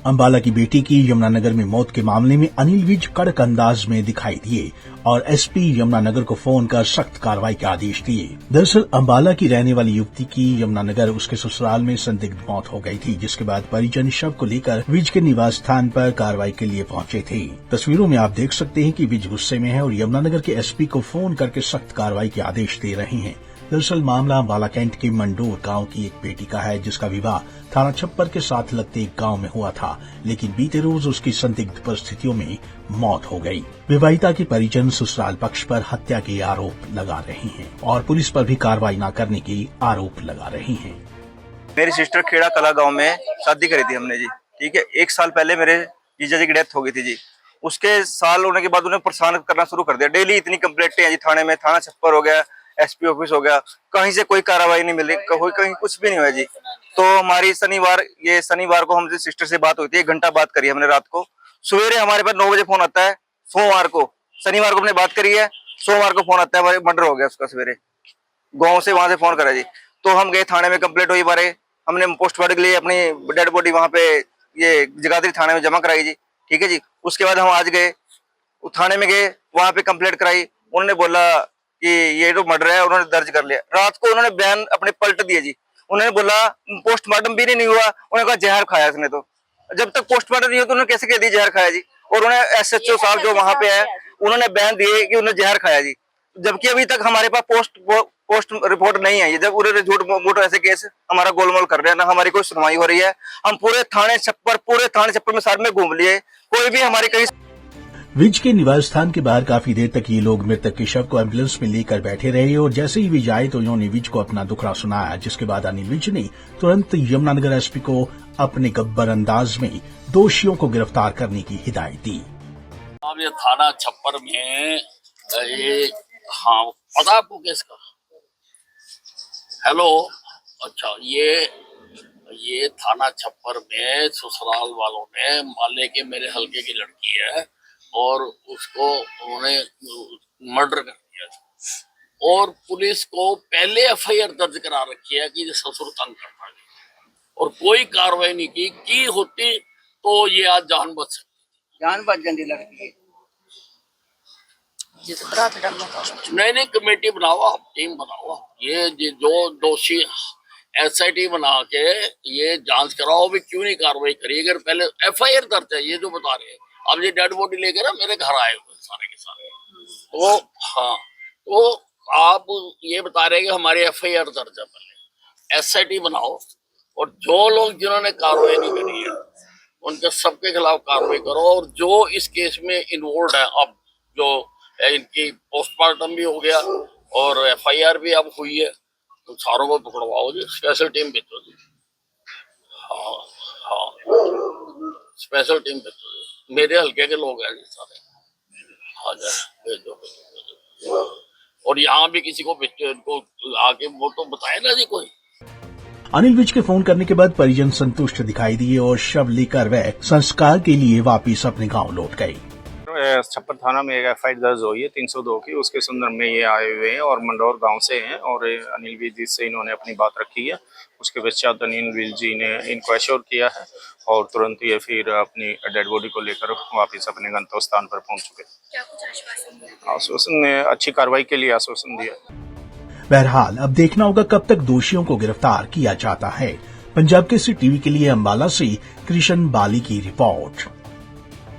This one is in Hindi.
अंबाला की बेटी की यमुनानगर में मौत के मामले में अनिल विज कड़क अंदाज में दिखाई दिए और एसपी यमुनानगर को फोन कर सख्त कार्रवाई के आदेश दिए। दरअसल अंबाला की रहने वाली युवती की यमुनानगर उसके ससुराल में संदिग्ध मौत हो गई थी, जिसके बाद परिजन शव को लेकर विज के निवास स्थान पर कार्रवाई के लिए पहुंचे थे। तस्वीरों में आप देख सकते हैं कि विज गुस्से में है और यमुनानगर के एसपी को फोन करके सख्त कार्रवाई के आदेश दे रहे हैं। दरअसल मामला अंबाला कैंट के मंडोर गांव की एक बेटी का है, जिसका विवाह थाना छप्पर के साथ लगते एक गांव में हुआ था, लेकिन बीते रोज उसकी संदिग्ध परिस्थितियों में मौत हो गई। विवाहिता के परिजन ससुराल पक्ष पर हत्या के आरोप लगा रहे हैं और पुलिस पर भी कार्रवाई न करने के आरोप लगा रहे हैं। मेरी सिस्टर खेड़ा कला गांव में शादी करी थी हमने जी, ठीक है। 1 साल पहले मेरे जीजा जी की डेथ हो गई थी जी। उसके साल होने के बाद उन्हें परेशान करना शुरू कर दिया। डेली इतनी कंप्लेंटें हैं जी थाने में, थाना छप्पर हो गया, एसपी ऑफिस हो गया, कहीं से कोई कार्रवाई नहीं मिली, कहीं कुछ भी नहीं हुआ जी। तो हमारी शनिवार को हमसे सिस्टर से बात हुई थी, 1 घंटा बात करी हमने रात को। सवेरे हमारे पास 9 बजे फोन आता है, सोमवार को, शनिवार को हमने बात करी है, सोमवार को फोन आता है हमारे मर्डर हो गया उसका। सवेरे गाँव से वहां से फोन करा जी। तो हम गए थाने में, कंप्लेंट हुई हमारे, हमने पोस्टमार्टम के लिए अपनी डेड बॉडी वहां पे ये जगाधरी थाने में जमा कराई जी, ठीक है जी। उसके बाद हम आज गए थाने में, गए वहां पे कंप्लेंट कराई। उन्होंने बोला कि ये जो मर्डर है उन्होंने दर्ज कर लिया। रात को उन्होंने बयान अपने पलट दिए जी। उन्होंने बोला पोस्टमार्टम भी नहीं हुआ, उन्होंने कहा जहर खाया इसने। तो जब तक पोस्टमार्टम नहीं हुआ तो उन्होंने कैसे कह दी जहर खाया जी। और उन्होंने एसएचओ साहब जो वहां पे है उन्होंने बयान दिए कि उन्होंने जहर खाया जी, जबकि अभी तक हमारे पास पोस्ट रिपोर्ट नहीं आई है। जब उन्होंने झूठ मूठ ऐसे केस हमारा गोलमाल कर रहे हैं, ना हमारी कोई सुनवाई हो रही है। हम पूरे थाने छप्पर में साथ में घूम लिए, कोई भी हमारी कहीं। विज के निवास स्थान के बाहर काफी देर तक ये लोग मृतक के शव को एम्बुलेंस में लेकर बैठे रहे और जैसे ही विज आए तो उन्होंने विज को अपना दुखड़ा सुनाया, जिसके बाद अनिल विज ने तुरंत यमुनानगर एसपी को अपने गब्बर अंदाज में दोषियों को गिरफ्तार करने की हिदायत दी। अब ये थाना छप्पर में ये, हाँ पता आपको किसका? हेलो, अच्छा, ये थाना छप्पर में ससुराल वालों ने माले के मेरे हल्के की लड़की है और उसको उन्होंने मर्डर कर दिया था और पुलिस को पहले एफआईआर दर्ज करा रखी है कि ससुर तंग करता है और कोई कार्रवाई नहीं की होती तो ये आज जान बच जाती लड़की। नहीं, कमेटी बनाओ आप, टीम बनाओ, ये जो दोषी एसआईटी बना के ये जांच कराओ भी क्यों नहीं कार्रवाई करी। अगर पहले एफआईआर दर्ज है, ये जो बता रहे हैं, अब ये डेड बॉडी लेकर ना मेरे घर आए हुए सारे के सारे। तो हाँ, तो आप ये बता रहे हैं कि हमारी एफआईआर दर्ज है, पहले एसआईटी बनाओ और जो लोग जिन्होंने कार्रवाई नहीं करी है उनके सबके खिलाफ कार्रवाई करो। और जो इस केस में इन्वॉल्व है, अब जो इनकी पोस्टमार्टम भी हो गया और एफआईआर भी अब हुई है, तो सारों को पकड़वाओ जी, स्पेशल टीम भेजो जी। हाँ, स्पेशल टीम भेजो जी, मेरे हल्के के लोग हैं जी सारे। हाँ जी, भेजो। और यहाँ भी किसी को आके वो तो बताए ना जी कोई। अनिल विज के फोन करने के बाद परिजन संतुष्ट दिखाई दिए और शव लेकर वह संस्कार के लिए वापिस अपने गांव लौट गए। छप्पर थाना में एक एफआईआर दर्ज हुई है 302 की, उसके संदर्भ में ये आए हुए हैं और मंडौर गांव से हैं और अनिल विज जी से इन्होंने अपनी बात रखी है। उसके पश्चात अनिल विज जी ने इनको एश्योर किया है और तुरंत ये फिर अपनी डेड बॉडी को लेकर वापस अपने गंतव्य स्थान पर पहुंच चुके। आश्वासन ने अच्छी कार्रवाई के लिए आश्वासन दिया। बहरहाल अब देखना होगा कब तक दोषियों को गिरफ्तार किया जाता है। पंजाब केसरी टीवी के लिए अंबाला से कृष्ण बाली की रिपोर्ट।